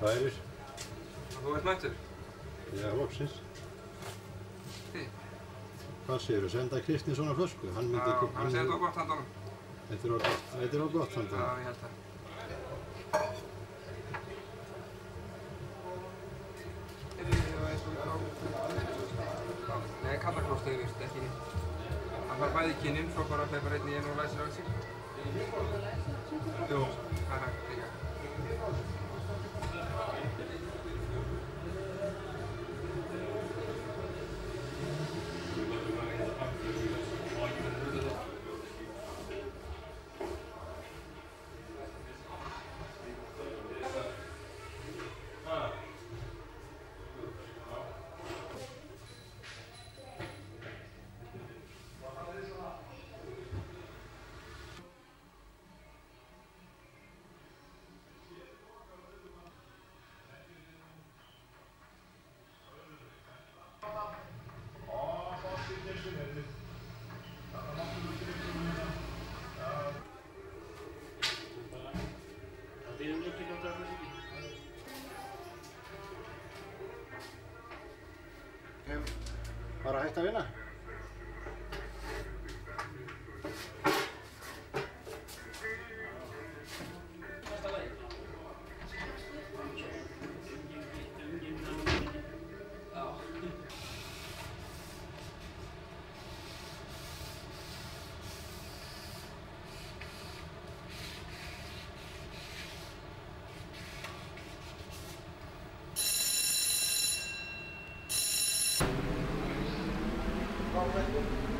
Sælir. Þú ert mættur? Já, loksins. Þið? Hvað segirðu? Senda Kristinn svona flösku? Já, hann segir þetta á gott handanum. Þetta er á gott handanum? Já, ég held það. Nei, kallaklóstið er vist, ekki nýtt. Hann fær bæði kynnin, svo bara hleypar einn í einu og læsir á sig. Jú, það er hægt líka. Bara hægt að vinna? Vamos,